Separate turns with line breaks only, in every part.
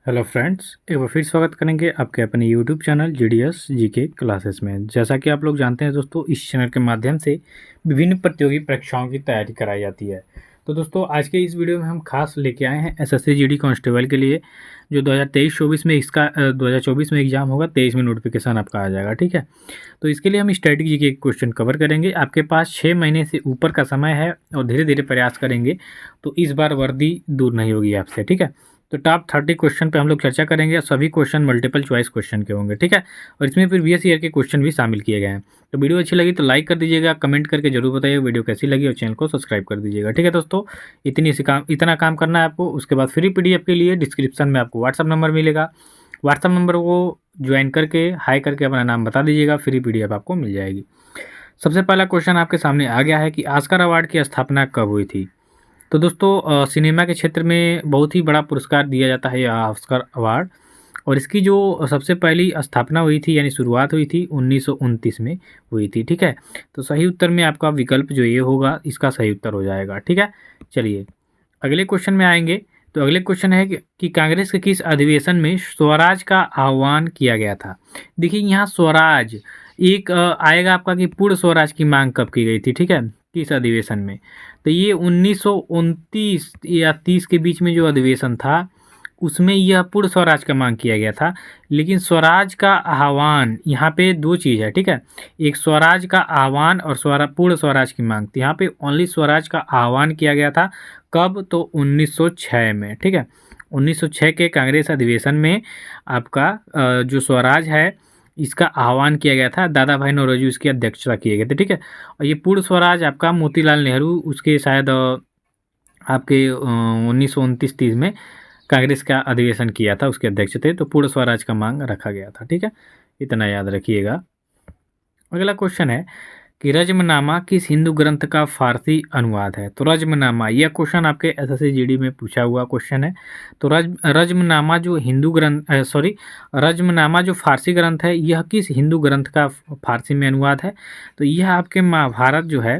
Hello friends, एक बार फिर स्वागत करेंगे आपके अपने YouTube channel GDS GK classes में। जैसा कि आप लोग जानते हैं दोस्तों, इस चैनल के माध्यम से विभिन्न प्रतियोगी परीक्षाओं की तैयारी कराई जाती है। तो दोस्तों, आज के इस वीडियो में हम खास लेके आए हैं एसएससी जीडी कांस्टेबल के लिए जो 2023-24 में इसका 2024 में एग्जाम होगा, 23 में नोटिफिकेशन आपका आ जाएगा। ठीक है, तो इसके लिए हम स्ट्रेटजी के क्वेश्चन कवर करेंगे। आपके पास 6 महीने से ऊपर का समय है और धीरे धीरे प्रयास करेंगे तो इस बार वर्दी दूर नहीं होगी आपसे। ठीक है, तो टॉप 30 क्वेश्चन पे हम लोग चर्चा करेंगे। सभी क्वेश्चन मल्टीपल चॉइस क्वेश्चन के होंगे। ठीक है, और इसमें प्रीवियस ईयर के क्वेश्चन भी शामिल किए गए हैं। तो वीडियो अच्छी लगी तो लाइक कर दीजिएगा, कमेंट करके जरूर बताइए वीडियो कैसी लगी और चैनल को सब्सक्राइब कर दीजिएगा। ठीक है दोस्तों, इतना काम करना है आपको। उसके बाद फ्री पीडीएफ के लिए डिस्क्रिप्शन में आपको व्हाट्सअप नंबर मिलेगा। व्हाट्सअप नंबर को ज्वाइन करके हाई करके अपना नाम बता दीजिएगा, फ्री पीडीएफ आपको मिल जाएगी। सबसे पहला क्वेश्चन आपके सामने आ गया है कि ऑस्कर अवार्ड की स्थापना कब हुई थी। तो दोस्तों, सिनेमा के क्षेत्र में बहुत ही बड़ा पुरस्कार दिया जाता है यह ऑस्कर अवार्ड, और इसकी जो सबसे पहली स्थापना हुई थी यानी शुरुआत हुई थी 1929 में हुई थी। ठीक है, तो सही उत्तर में आपका विकल्प जो ये होगा इसका सही उत्तर हो जाएगा। ठीक है, चलिए अगले क्वेश्चन में आएंगे। तो अगले क्वेश्चन है कि कांग्रेस के किस अधिवेशन में स्वराज का आह्वान किया गया था। देखिए यहाँ स्वराज एक आएगा आपका कि पूर्ण स्वराज की मांग कब की गई थी। ठीक है, किस अधिवेशन में। तो ये 1929 या 30 के बीच में जो अधिवेशन था उसमें यह पूर्ण स्वराज का मांग किया गया था। लेकिन स्वराज का आह्वान, यहाँ पे दो चीज़ है। ठीक है, एक स्वराज का आह्वान और पूर्ण स्वराज की मांग। तो यहाँ पे ओनली स्वराज का आह्वान किया गया था। कब? तो 1906 में। ठीक है, 1906 के कांग्रेस अधिवेशन में आपका जो स्वराज है इसका आह्वान किया गया था। दादा भाई नौरोजी उसकी अध्यक्षता किए गए थे। ठीक है, और ये पूर्ण स्वराज आपका मोतीलाल नेहरू उसके शायद आपके 1929-30 में कांग्रेस का अधिवेशन किया था, उसके अध्यक्ष थे। तो पूर्ण स्वराज का मांग रखा गया था। ठीक है, इतना याद रखिएगा। अगला क्वेश्चन है कि रज्मनामा किस हिंदू ग्रंथ का फारसी अनुवाद है। तो रज्मनामा, यह क्वेश्चन आपके एसएससी जीडी में पूछा हुआ क्वेश्चन है। तो रज्मनामा जो हिंदू ग्रंथ रज्मनामा जो फारसी ग्रंथ है यह किस हिंदू ग्रंथ का फारसी में अनुवाद है। तो यह आपके महाभारत जो है,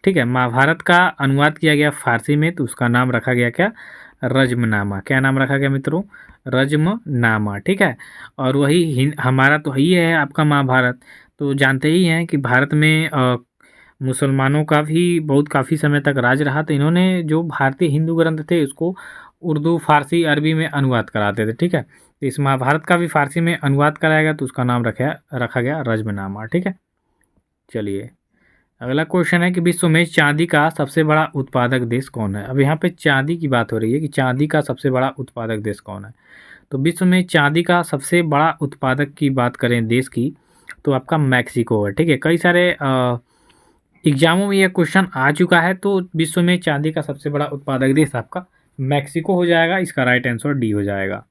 ठीक है, महाभारत का अनुवाद किया गया फारसी में। तो उसका नाम रखा गया क्या? रज्मनामा। क्या नाम रखा गया मित्रों? रज्मनामा। ठीक है, और वही हमारा तो ही है आपका महाभारत। तो जानते ही हैं कि भारत में मुसलमानों का भी बहुत काफ़ी समय तक राज रहा। तो इन्होंने जो भारतीय हिंदू ग्रंथ थे उसको उर्दू, फारसी, अरबी में अनुवाद कराते थे। ठीक है, तो इस महाभारत का भी फारसी में अनुवाद कराया गया तो उसका नाम रखा गया रज्मनामा। ठीक है, चलिए अगला क्वेश्चन है कि विश्व में चांदी का सबसे बड़ा उत्पादक देश कौन है। अब यहाँ पे चांदी की बात हो रही है कि चांदी का सबसे बड़ा उत्पादक देश कौन है। तो विश्व में चांदी का सबसे बड़ा उत्पादक की बात करें देश की तो आपका मैक्सिको है। ठीक है, कई सारे एग्जामों में यह क्वेश्चन आ चुका है। तो विश्व में चांदी का सबसे बड़ा उत्पादक देश आपका मैक्सिको हो जाएगा। इसका राइट आंसर डी हो जाएगा।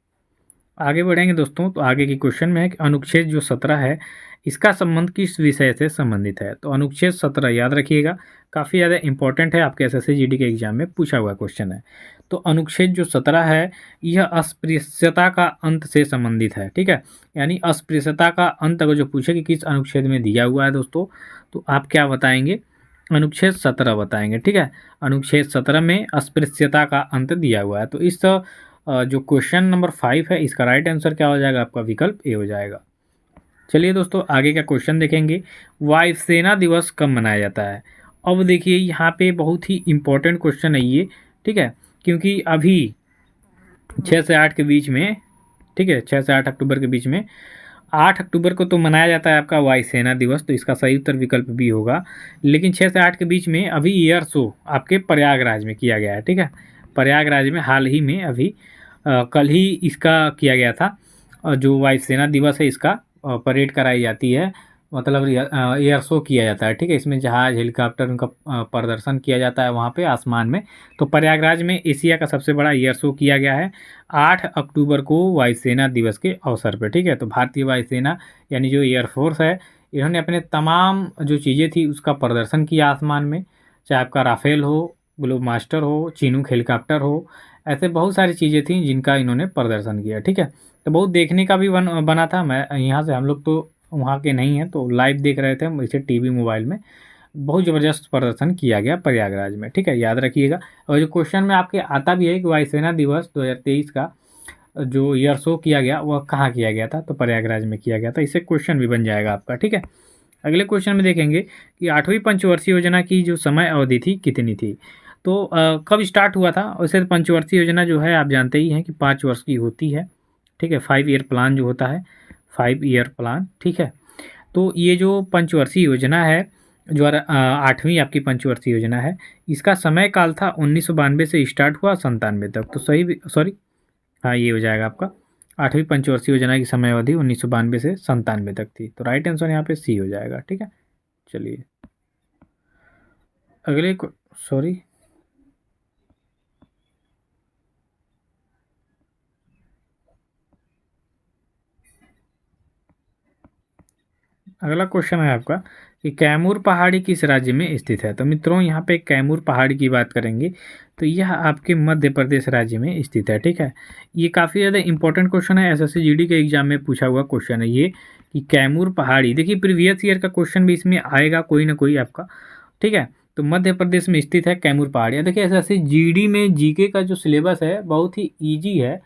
आगे बढ़ेंगे दोस्तों, तो आगे की क्वेश्चन में है कि अनुच्छेद जो 17 है इसका संबंध किस विषय से संबंधित है। तो अनुच्छेद 17 याद रखिएगा, काफ़ी ज़्यादा इंपॉर्टेंट है, आपके एसएससी जीडी के एग्जाम में पूछा हुआ क्वेश्चन है। तो अनुच्छेद जो 17 है यह अस्पृश्यता का अंत से संबंधित है। ठीक है, यानी अस्पृश्यता का अंत अगर जो पूछे कि किस अनुच्छेद में दिया हुआ है दोस्तों, तो आप क्या बताएंगे? अनुच्छेद 17 बताएंगे। ठीक है, अनुच्छेद 17 में अस्पृश्यता का अंत दिया हुआ है। तो इस जो क्वेश्चन नंबर 5 है इसका राइट आंसर क्या हो जाएगा? आपका विकल्प ए हो जाएगा। चलिए दोस्तों आगे का क्वेश्चन देखेंगे। वायुसेना दिवस कब मनाया जाता है। अब देखिए यहाँ पे बहुत ही इम्पोर्टेंट क्वेश्चन है ये। ठीक है, क्योंकि अभी 6 से 8 के बीच में, ठीक है, 6 से 8 अक्टूबर के बीच में, 8 अक्टूबर को तो मनाया जाता है आपका वायुसेना दिवस। तो इसका सही उत्तर विकल्प बी होगा। लेकिन 6 से 8 के बीच में अभी एयर शो आपके प्रयागराज में किया गया है। ठीक है, प्रयागराज में हाल ही में अभी कल ही इसका किया गया था। जो वायुसेना दिवस है इसका परेड कराई जाती है, मतलब एयर शो किया जाता है। ठीक है, इसमें जहाज, हेलीकॉप्टर उनका प्रदर्शन किया जाता है वहाँ पे आसमान में। तो प्रयागराज में एशिया का सबसे बड़ा एयर शो किया गया है 8 अक्टूबर को वायुसेना दिवस के अवसर पर। ठीक है, तो भारतीय वायुसेना यानी जो एयरफोर्स है इन्होंने अपने तमाम जो चीज़ें थी उसका प्रदर्शन किया आसमान में, चाहे आपका राफेल हो, ग्लोब मास्टर हो, चिनूक हेलीकॉप्टर हो, ऐसे बहुत सारी चीज़ें थी जिनका इन्होंने प्रदर्शन किया। ठीक है, तो बहुत देखने का भी बना था। मैं यहाँ से, हम लोग तो वहाँ के नहीं हैं तो लाइव देख रहे थे हम इसे टीवी मोबाइल में। बहुत ज़बरदस्त प्रदर्शन किया गया प्रयागराज में। ठीक है, याद रखिएगा। और जो क्वेश्चन में आपके आता भी है कि वायुसेना दिवस 2023 का जो ईयर शो किया गया वह कहाँ किया गया था, तो प्रयागराज में किया गया था। इससे क्वेश्चन भी बन जाएगा आपका, ठीक है। अगले क्वेश्चन में देखेंगे कि 8वीं पंचवर्षीय योजना की जो समय अवधि थी कितनी थी। तो कब स्टार्ट हुआ था। वैसे पंचवर्षीय योजना जो है आप जानते ही हैं कि 5 वर्ष की होती है, ठीक है। 5 ईयर प्लान जो होता है, 5 ईयर प्लान, ठीक है। तो ये जो पंचवर्षीय योजना है, जो 8वीं आपकी पंचवर्षीय योजना है, इसका समय काल था 1992 से स्टार्ट हुआ 97 तक। तो सही, सॉरी, हाँ ये हो जाएगा आपका। 8वीं पंचवर्षीय योजना की समय अवधि 1992 से 97 तक थी। तो राइट आंसर यहाँ पे सी हो जाएगा, ठीक है। चलिए अगले को, सॉरी, अगला क्वेश्चन है आपका कि कैमूर पहाड़ी किस राज्य में स्थित है। तो मित्रों यहाँ पे कैमूर पहाड़ी की बात करेंगे तो यह आपके मध्य प्रदेश राज्य में स्थित है, ठीक है। ये काफ़ी ज़्यादा इंपॉर्टेंट क्वेश्चन है, एसएससी जीडी के एग्जाम में पूछा हुआ क्वेश्चन है ये, कि कैमूर पहाड़ी, देखिए प्रीवियस ईयर का क्वेश्चन भी इसमें आएगा कोई ना कोई आपका, ठीक है। तो मध्य प्रदेश में स्थित है कैमूर पहाड़ी। देखिए एसएससी जीडी में जीके का जो सिलेबस है बहुत ही ईजी है,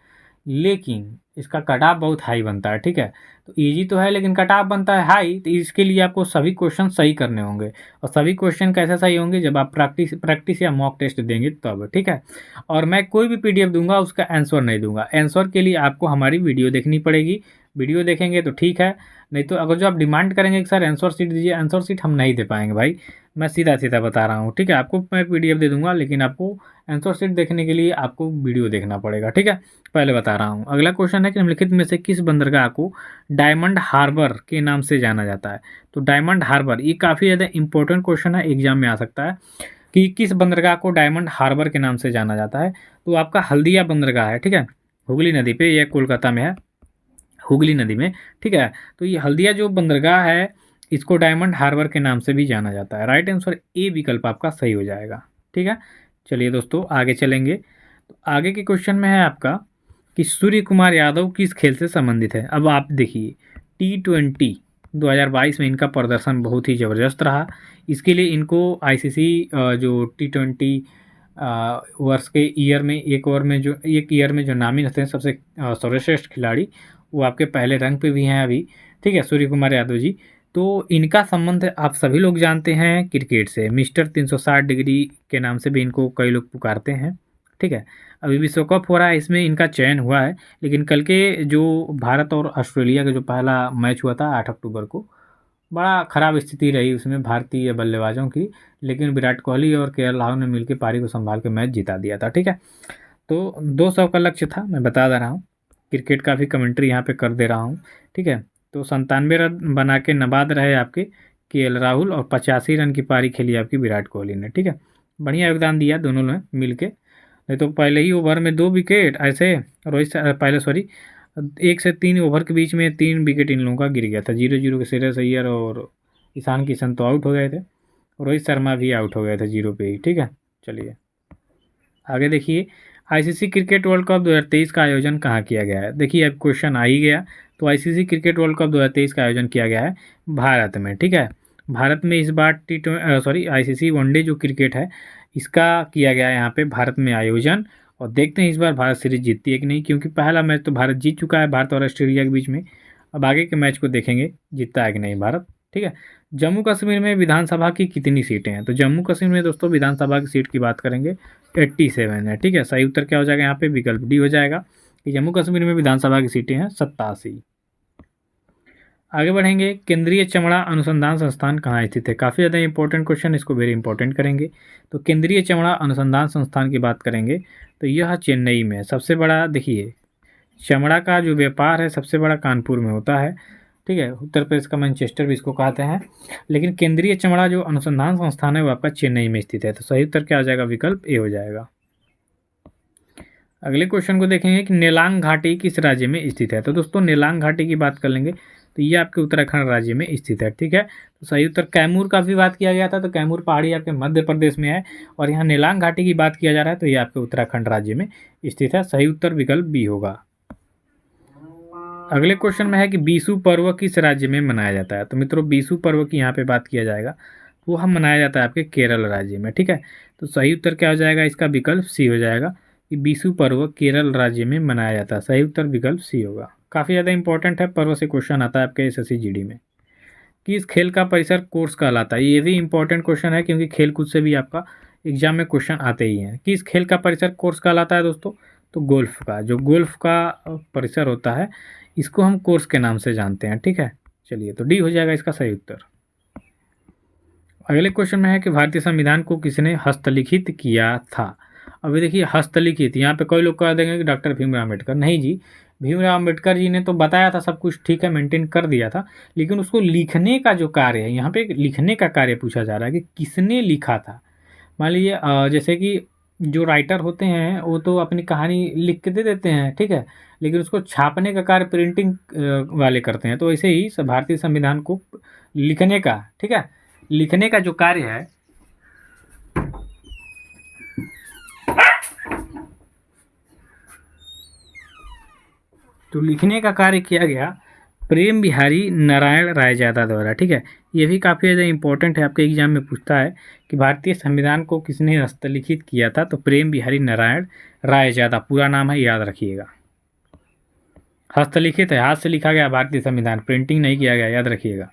लेकिन इसका कट ऑफ बहुत हाई बनता है, ठीक है। तो इजी तो है लेकिन कट ऑफ बनता है हाई, तो इसके लिए आपको सभी क्वेश्चन सही करने होंगे। और सभी क्वेश्चन कैसे सही होंगे, जब आप प्रैक्टिस या मॉक टेस्ट देंगे तब, ठीक है। और मैं कोई भी पीडीएफ दूंगा उसका आंसर नहीं दूंगा। आंसर के लिए आपको हमारी वीडियो देखनी पड़ेगी। वीडियो देखेंगे तो ठीक है, नहीं तो अगर जो आप डिमांड करेंगे कि सर आंसर शीट दीजिए, आंसर शीट हम नहीं दे पाएंगे भाई। मैं सीधा सीधा बता रहा हूँ, ठीक है। आपको मैं पीडीएफ दे दूंगा, लेकिन आपको आंसर शीट देखने के लिए आपको वीडियो देखना पड़ेगा, ठीक है। पहले बता रहा हूँ। अगला क्वेश्चन है कि निम्नलिखित में से किस बंदरगाह को डायमंड हार्बर के नाम से जाना जाता है। तो डायमंड हार्बर, ये काफ़ी ज़्यादा इंपॉर्टेंट क्वेश्चन है, एग्जाम में आ सकता है कि किस बंदरगाह को डायमंड हार्बर के नाम से जाना जाता है। तो आपका हल्दिया बंदरगाह है, ठीक है। हुगली नदी पे, यह कोलकाता में है, हुगली नदी में, ठीक है। तो ये हल्दिया जो बंदरगाह है इसको डायमंड हार्बर के नाम से भी जाना जाता है। राइट आंसर ए विकल्प आपका सही हो जाएगा, ठीक है। चलिए दोस्तों आगे चलेंगे। तो आगे के क्वेश्चन में है आपका कि सूर्य कुमार यादव किस खेल से संबंधित है। अब आप देखिए T20 2022 में इनका प्रदर्शन बहुत ही ज़बरदस्त रहा। इसके लिए इनको आईसीसी जो T20 वर्ष के ईयर में, एक ईयर में जो नामित होते हैं सबसे सर्वश्रेष्ठ खिलाड़ी, वो आपके पहले रैंक पे भी हैं अभी, ठीक है, सूर्य कुमार यादव जी। तो इनका संबंध आप सभी लोग जानते हैं क्रिकेट से, मिस्टर 360 डिग्री के नाम से भी इनको कई लोग पुकारते हैं, ठीक है। अभी विश्व कप हो रहा है, इसमें इनका चयन हुआ है, लेकिन कल के जो भारत और ऑस्ट्रेलिया का जो पहला मैच हुआ था 8 अक्टूबर को, बड़ा ख़राब स्थिति रही उसमें भारतीय बल्लेबाजों की, लेकिन विराट कोहली और केएल राहुल ने मिलकर पारी को संभाल के मैच जिता दिया था, ठीक है। तो 200 का लक्ष्य था, मैं बता दे रहा हूँ, क्रिकेट का भी कमेंट्री यहाँ पे कर दे रहा हूँ, ठीक है। तो 97 रन बना के नबाद रहे आपके केएल राहुल, और 85 रन की पारी खेली आपकी विराट कोहली ने, ठीक है। बढ़िया योगदान दिया दोनों ने मिल के, नहीं तो पहले ही ओवर में 2 विकेट ऐसे, पहले सॉरी 1 से 3 ओवर के बीच में 3 विकेट इन लोगों का गिर गया था। 0-0 के श्रेयस अय्यर और ईशान किशन तो आउट हो गए थे, रोहित शर्मा भी आउट हो गए थे 0 पे ही, ठीक है। चलिए आगे देखिए, आईसीसी क्रिकेट वर्ल्ड कप 2023 का आयोजन कहाँ किया गया है। देखिए अब क्वेश्चन आ ही गया। तो आईसीसी क्रिकेट वर्ल्ड कप 2023 का आयोजन किया गया है भारत में, ठीक है। भारत में इस बार आईसीसी वनडे जो क्रिकेट है इसका किया गया है यहाँ पे भारत में आयोजन। और देखते हैं इस बार भारत सीरीज जीतती है कि नहीं, क्योंकि पहला मैच तो भारत जीत चुका है, भारत और ऑस्ट्रेलिया के बीच में। अब आगे के मैच को देखेंगे जीतता है कि नहीं भारत, ठीक है। जम्मू कश्मीर में विधानसभा की कितनी सीटें हैं। तो जम्मू कश्मीर में दोस्तों विधानसभा की सीट की बात करेंगे 87 है, ठीक है। सही उत्तर क्या हो जाएगा यहाँ पे, विकल्प डी हो जाएगा कि जम्मू कश्मीर में विधानसभा की सीटें हैं 87। आगे बढ़ेंगे, केंद्रीय चमड़ा अनुसंधान संस्थान कहाँ स्थित है। काफ़ी ज़्यादा इंपॉर्टेंट क्वेश्चन, इसको वेरी इंपॉर्टेंट करेंगे। तो केंद्रीय चमड़ा अनुसंधान संस्थान की बात करेंगे तो यह चेन्नई में है। सबसे बड़ा देखिए चमड़ा का जो व्यापार है सबसे बड़ा कानपुर में होता है, ठीक है। उत्तर प्रदेश का मैनचेस्टर भी इसको कहते हैं, लेकिन केंद्रीय चमड़ा जो अनुसंधान संस्थान है वो आपका चेन्नई में स्थित है। तो सही उत्तर क्या हो जाएगा, विकल्प ए हो जाएगा। अगले क्वेश्चन को देखेंगे कि नेलांग घाटी किस राज्य में स्थित है। तो दोस्तों नेलांग घाटी की बात कर लेंगे तो ये आपके उत्तराखंड राज्य में स्थित है, ठीक है। तो सही उत्तर, कैमूर का भी बात किया गया था, तो कैमूर पहाड़ी आपके मध्य प्रदेश में है, और यहाँ नेलांग घाटी की बात किया जा रहा है तो ये आपके उत्तराखंड राज्य में स्थित है। सही उत्तर विकल्प बी होगा। अगले क्वेश्चन में है कि बीसू पर्व किस राज्य में मनाया जाता है। तो मित्रों बीसू पर्व की यहाँ पे बात किया जाएगा, वो हम मनाया जाता है आपके केरल राज्य में, ठीक है। तो सही उत्तर क्या हो जाएगा इसका, विकल्प सी हो जाएगा कि बिशु पर्व केरल राज्य में मनाया जाता है। सही उत्तर विकल्प सी होगा। काफ़ी ज़्यादा इंपॉर्टेंट है, पर्व से क्वेश्चन आता है आपके एसएससी जीडी में। कि इस खेल का परिसर कोर्स कहलाता है। ये भी इंपॉर्टेंट क्वेश्चन है क्योंकि खेल कूद से भी आपका एग्जाम में क्वेश्चन आते ही हैं। कि इस खेल का परिसर कोर्स कहलाता है दोस्तों, तो गोल्फ का, जो गोल्फ का परिसर होता है इसको हम कोर्स के नाम से जानते हैं। ठीक है, चलिए तो डी हो जाएगा इसका सही उत्तर। अगले क्वेश्चन में है कि भारतीय संविधान को किसने हस्तलिखित किया था। अभी देखिए हस्तलिखित, यहाँ पे कोई लोग कह देंगे कि डॉक्टर भीमराव अम्बेडकर। नहीं जी, भीमराव अम्बेडकर जी ने तो बताया था सब कुछ, ठीक है, मेंटेन कर दिया था, लेकिन उसको लिखने का जो कार्य है, यहाँ पे लिखने का कार्य पूछा जा रहा है कि किसने लिखा था। मान लीजिए जैसे कि जो राइटर होते हैं वो तो अपनी कहानी लिख के दे देते हैं, ठीक है, लेकिन उसको छापने का कार्य प्रिंटिंग वाले करते हैं। तो ऐसे ही भारतीय संविधान को लिखने का, ठीक है, लिखने का जो कार्य है तो लिखने का कार्य किया गया प्रेम बिहारी नारायण रायजादा द्वारा। ठीक है, ये भी काफ़ी ज़्यादा इंपॉर्टेंट है, आपके एग्जाम में पूछता है कि भारतीय संविधान को किसने हस्तलिखित किया था, तो प्रेम बिहारी नारायण रायजादा पूरा नाम है, याद रखिएगा। हस्तलिखित है, हाथ से लिखा गया भारतीय संविधान, प्रिंटिंग नहीं किया गया, याद रखिएगा।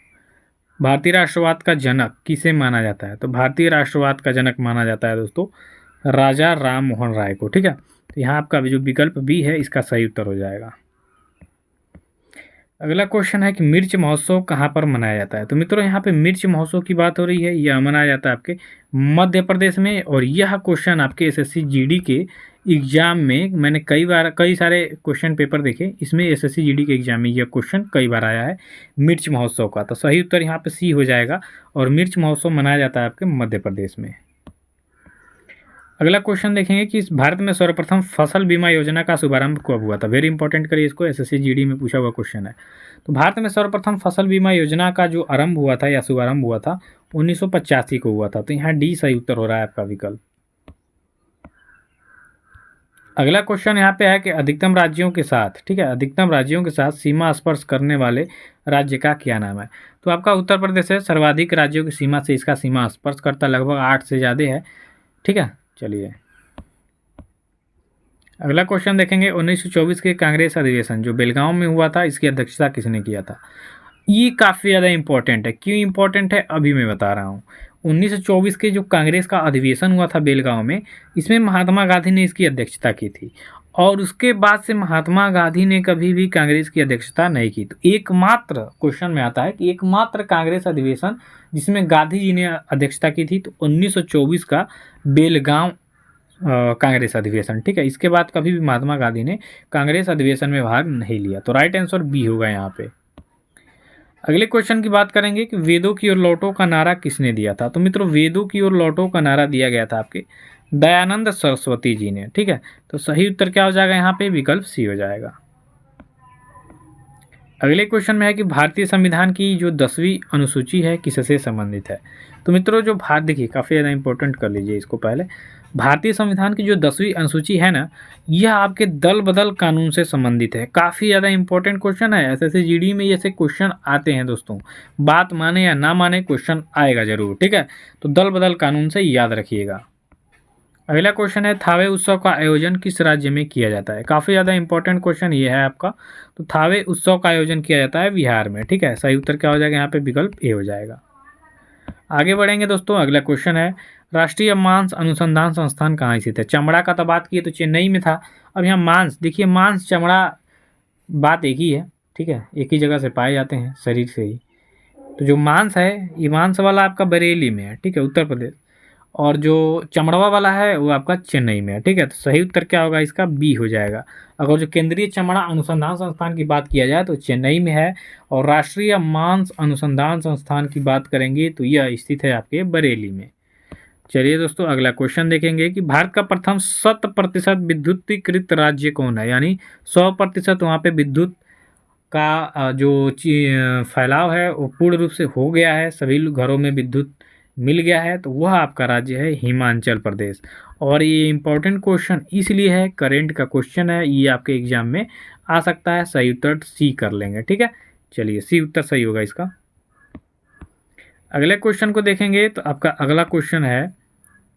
भारतीय राष्ट्रवाद का जनक किसे माना जाता है, तो भारतीय राष्ट्रवाद का जनक माना जाता है दोस्तों राजा राम मोहन राय को। ठीक है, तो यहाँ आपका जो विकल्प बी है इसका सही उत्तर हो जाएगा। अगला क्वेश्चन है कि मिर्च महोत्सव कहाँ पर मनाया जाता है। तो मित्रों यहाँ पे मिर्च महोत्सव की बात हो रही है, यह मनाया जाता है आपके मध्य प्रदेश में। और यह क्वेश्चन आपके एसएससी जीडी के एग्जाम में, मैंने कई सारे क्वेश्चन पेपर देखे, इसमें एसएससी जीडी के एग्जाम में यह क्वेश्चन कई बार आया है मिर्च महोत्सव का। तो सही उत्तर यहाँ पे सी हो जाएगा, और मिर्च महोत्सव मनाया जाता है आपके मध्य प्रदेश में। अगला क्वेश्चन देखेंगे कि भारत में सर्वप्रथम फसल बीमा योजना का शुभारंभ कब हुआ था। वेरी इंपॉर्टेंट करिए इसको, एसएससी जीडी में पूछा हुआ क्वेश्चन है। तो भारत में सर्वप्रथम फसल बीमा योजना का जो आरंभ हुआ था या शुभारंभ हुआ था 1985 को हुआ था। तो यहाँ डी सही उत्तर हो रहा है आपका विकल्प। अगला क्वेश्चन यहाँ पे है कि अधिकतम राज्यों के साथ, ठीक है, अधिकतम राज्यों के साथ सीमा स्पर्श करने वाले राज्य का क्या नाम है। तो आपका उत्तर प्रदेश है, सर्वाधिक राज्यों की सीमा से इसका सीमा स्पर्श करता, लगभग 8 से ज़्यादा है। ठीक है, चलिए अगला क्वेश्चन देखेंगे। 1924 के कांग्रेस अधिवेशन जो बेलगांव में हुआ था, इसकी अध्यक्षता किसने किया था। ये काफ़ी ज़्यादा इंपॉर्टेंट है। क्यों इंपॉर्टेंट है अभी मैं बता रहा हूँ। 1924 के जो कांग्रेस का अधिवेशन हुआ था बेलगांव में, इसमें महात्मा गांधी ने इसकी अध्यक्षता की थी, और उसके बाद से महात्मा गांधी ने कभी भी कांग्रेस की अध्यक्षता नहीं की। तो एकमात्र क्वेश्चन में आता है कि एकमात्र कांग्रेस अधिवेशन जिसमें गांधी जी ने अध्यक्षता की थी, तो 1924 का बेलगांव कांग्रेस अधिवेशन। ठीक है, इसके बाद कभी भी महात्मा गांधी ने कांग्रेस अधिवेशन में भाग नहीं लिया। तो राइट आंसर बी होगा यहाँ पे। अगले क्वेश्चन की बात करेंगे कि वेदों की ओर लौटो का नारा किसने दिया था। तो मित्रों वेदों की ओर लौटो का नारा दिया गया था आपके दयानंद सरस्वती जी ने। ठीक है, तो सही उत्तर क्या हो जाएगा यहाँ पे, विकल्प सी हो जाएगा। अगले क्वेश्चन में है कि भारतीय संविधान की जो 10वीं अनुसूची है किससे संबंधित है। तो मित्रों जो देखिए काफ़ी ज़्यादा इंपॉर्टेंट कर लीजिए इसको पहले। भारतीय संविधान की जो 10वीं अनुसूची है ना, यह आपके दल बदल कानून से संबंधित है। काफ़ी ज़्यादा इंपॉर्टेंट क्वेश्चन है, एसएससी जीडी में ऐसे क्वेश्चन आते हैं दोस्तों, बात माने या ना माने क्वेश्चन आएगा जरूर। ठीक है, तो दल बदल कानून से याद रखिएगा। अगला क्वेश्चन है थावे उत्सव का आयोजन किस राज्य में किया जाता है। काफ़ी ज़्यादा इंपॉर्टेंट क्वेश्चन ये है आपका। तो थावे उत्सव का आयोजन किया जाता है बिहार में। ठीक है, सही उत्तर क्या हो जाएगा यहाँ पे, विकल्प ए हो जाएगा। आगे बढ़ेंगे दोस्तों। अगला क्वेश्चन है राष्ट्रीय मांस अनुसंधान संस्थान कहाँ स्थित है। चमड़ा का तो बात की तो चेन्नई में था। अब यहाँ मांस देखिए, मांस चमड़ा बात एक ही है। ठीक है, एक ही जगह से पाए जाते हैं शरीर से ही। तो जो मांस है ये मांस वाला आपका बरेली में है, ठीक है, उत्तर प्रदेश, और जो चमड़वा वाला है वो आपका चेन्नई में है। ठीक है, तो सही उत्तर क्या होगा इसका, बी हो जाएगा। अगर जो केंद्रीय चमड़ा अनुसंधान संस्थान की बात किया जाए तो चेन्नई में है, और राष्ट्रीय मांस अनुसंधान संस्थान की बात करेंगे तो यह स्थित है आपके बरेली में। चलिए दोस्तों अगला क्वेश्चन देखेंगे कि भारत का प्रथम 100% विद्युतीकृत राज्य कौन है। यानी 100% वहाँ पे विद्युत का जो फैलाव है वो पूर्ण रूप से हो गया है, सभी घरों में विद्युत मिल गया है, तो वह आपका राज्य है हिमाचल प्रदेश। और ये इंपॉर्टेंट क्वेश्चन इसलिए है, करेंट का क्वेश्चन है, ये आपके एग्जाम में आ सकता है। सही उत्तर सी कर लेंगे। ठीक है, चलिए सी उत्तर सही होगा इसका। अगले क्वेश्चन को देखेंगे तो आपका अगला क्वेश्चन है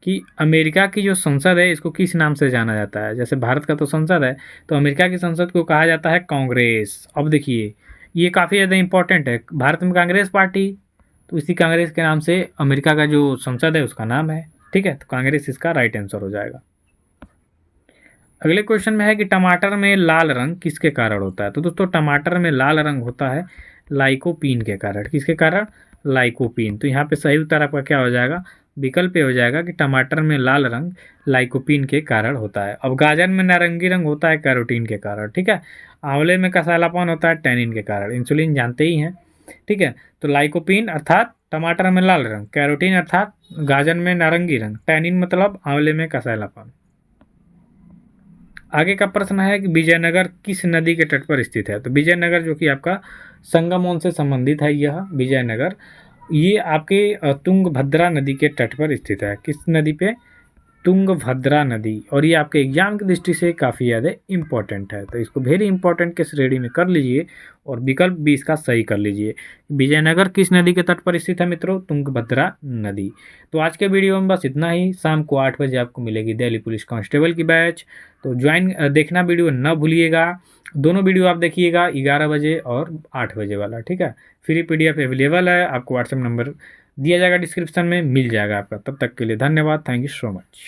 कि अमेरिका की जो संसद है इसको किस नाम से जाना जाता है। जैसे भारत का तो संसद है, तो अमेरिका की संसद को कहा जाता है कांग्रेस। अब देखिए ये काफ़ी ज़्यादा इंपॉर्टेंट है। भारत में कांग्रेस पार्टी, तो इसी कांग्रेस के नाम से अमेरिका का जो संसद है उसका नाम है। ठीक है, तो कांग्रेस इसका राइट आंसर हो जाएगा। अगले क्वेश्चन में है कि टमाटर में लाल रंग किसके कारण होता है। तो दोस्तों टमाटर में लाल रंग होता है लाइकोपीन के कारण। किसके कारण? लाइकोपीन। तो यहाँ पे सही उत्तर आपका क्या हो जाएगा? विकल्प पे हो जाएगा कि टमाटर में लाल रंग लाइकोपीन के कारण होता है। अब गाजर में नारंगी रंग होता है कैरोटीन के कारण। ठीक है, आंवले में कसैलापन होता है टैनिन के कारण। इंसुलिन जानते ही हैं। ठीक है, तो लाइकोपीन अर्थात टमाटर में लाल रंग, कैरोटीन अर्थात गाजर में नारंगी रंग, टैनिन मतलब आंवले में कसैलापन। आगे का प्रश्न है कि विजयनगर किस नदी के तट पर स्थित है। तो विजयनगर जो कि आपका संगमोन से संबंधित है, यह विजयनगर ये आपके तुंगभद्रा नदी के तट पर स्थित है। किस नदी पे? तुंगभद्रा नदी। और ये आपके एग्जाम की दृष्टि से काफ़ी ज़्यादा इंपॉर्टेंट है, तो इसको वेरी इंपॉर्टेंट के श्रेणी में कर लीजिए और विकल्प भी इसका सही कर लीजिए। विजयनगर किस नदी के तट पर स्थित है मित्रों? तुंगभद्रा नदी। तो आज के वीडियो में बस इतना ही। शाम को 8 बजे आपको मिलेगी दिल्ली पुलिस कांस्टेबल की बैच, तो ज्वाइन देखना वीडियो न भूलिएगा। दोनों वीडियो आप देखिएगा, 11 बजे और 8 बजे वाला। ठीक है, फ्री PDF अवेलेबल है, आपको व्हाट्सएप नंबर दिया जाएगा, डिस्क्रिप्शन में मिल जाएगा आपका। तब तक के लिए धन्यवाद। Thank you so much.